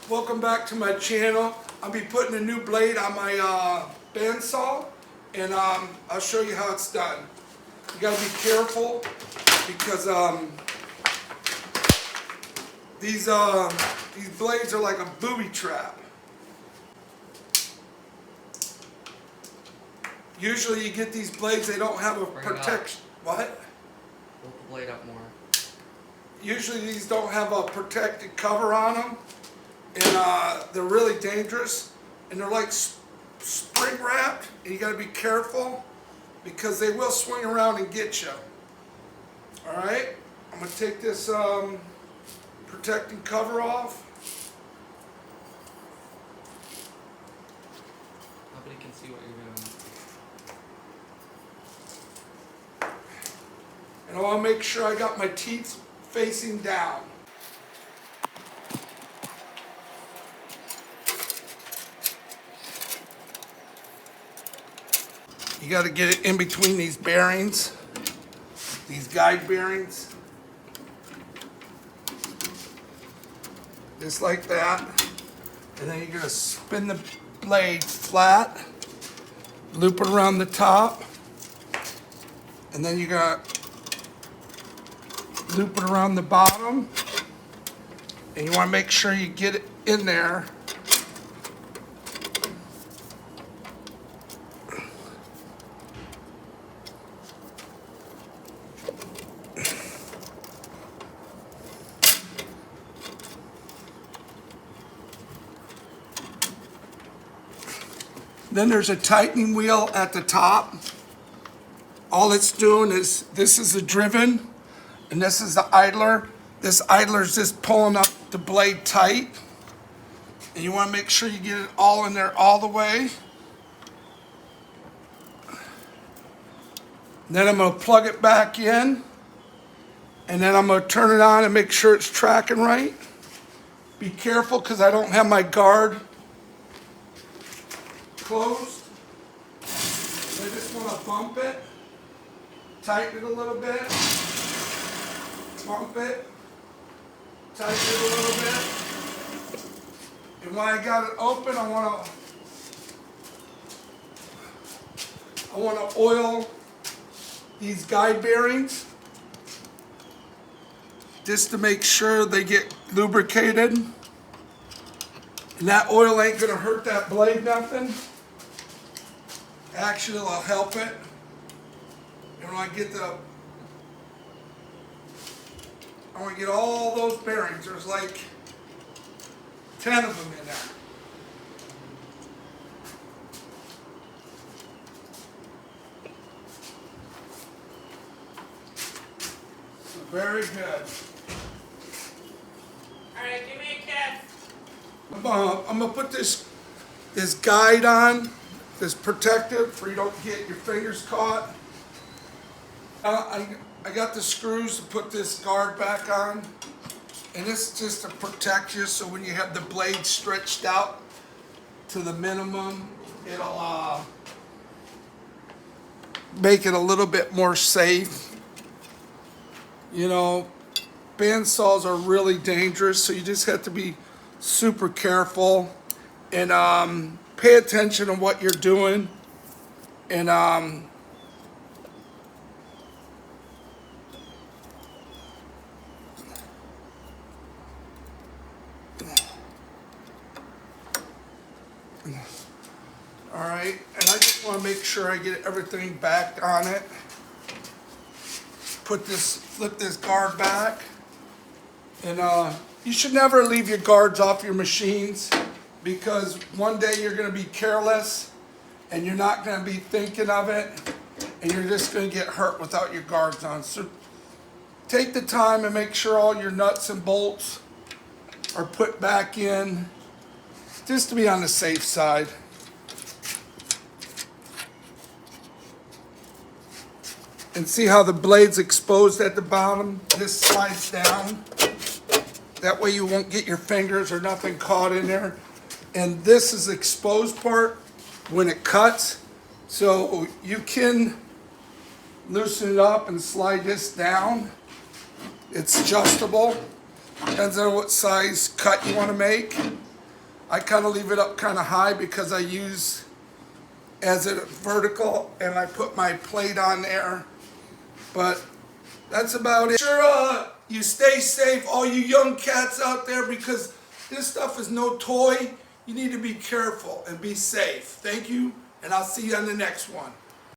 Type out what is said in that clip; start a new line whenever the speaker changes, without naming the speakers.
Welcome back to my channel. I'll be putting a new blade on my bandsaw, and I'll show you how it's done. You gotta be careful because these blades are like a booby trap. Usually you get these blades, they don't have a protection. What?
Hold the blade up more.
Usually these don't have a protected cover on them, and they're really dangerous, and they're like spring wrapped, and you got to be careful because they will swing around and get you. All right, I'm going to take this protecting cover off.
Nobody can see what you're doing.
And I want to make sure I got my teeth facing down. You got to get it in between these bearings, these guide bearings. Just like that. And then you're going to spin the blade flat, loop it around the top, and then you're going to loop it around the bottom, and you want to make sure you get it in there. Then there's a tightening wheel at the top. All it's doing is, this is the driven, and this is the idler. This idler is just pulling up the blade tight. And you want to make sure you get it all in there all the way. Then I'm going to plug it back in. And then I'm going to turn it on and make sure it's tracking right. Be careful because I don't have my guard closed. I just want to bump it. Tighten it a little bit. Bump it, tighten it a little bit, and when I got it open, I want to oil these guide bearings just to make sure they get lubricated, and that oil ain't gonna hurt that blade nothing. Actually, it'll help it. And when I want to get all those bearings. There's like 10 of them in there. So very good.
All right, give me a kiss.
I'm going to put this guide on, this protective, so you don't get your fingers caught. I got the screws to put this guard back on, and this is just to protect you, so when you have the blade stretched out to the minimum, it'll make it a little bit more safe. You know, bandsaws are really dangerous, so you just have to be super careful and pay attention to what you're doing, and all right, and I just want to make sure I get everything back on it. Flip this guard back, and you should never leave your guards off your machines, because one day you're going to be careless and you're not going to be thinking of it, and you're just going to get hurt without your guards on. So take the time and make sure all your nuts and bolts are put back in, just to be on the safe side. And see how the blade's exposed at the bottom? This slides down. That way you won't get your fingers or nothing caught in there. And this is the exposed part when it cuts. So you can loosen it up and slide this down. It's adjustable. Depends on what size cut you want to make. I kind of leave it up kind of high because I use as a vertical, and I put my plate on there. But that's about it. Sure, you stay safe, all you young cats out there, because this stuff is no toy. You need to be careful and be safe. Thank you, and I'll see you on the next one.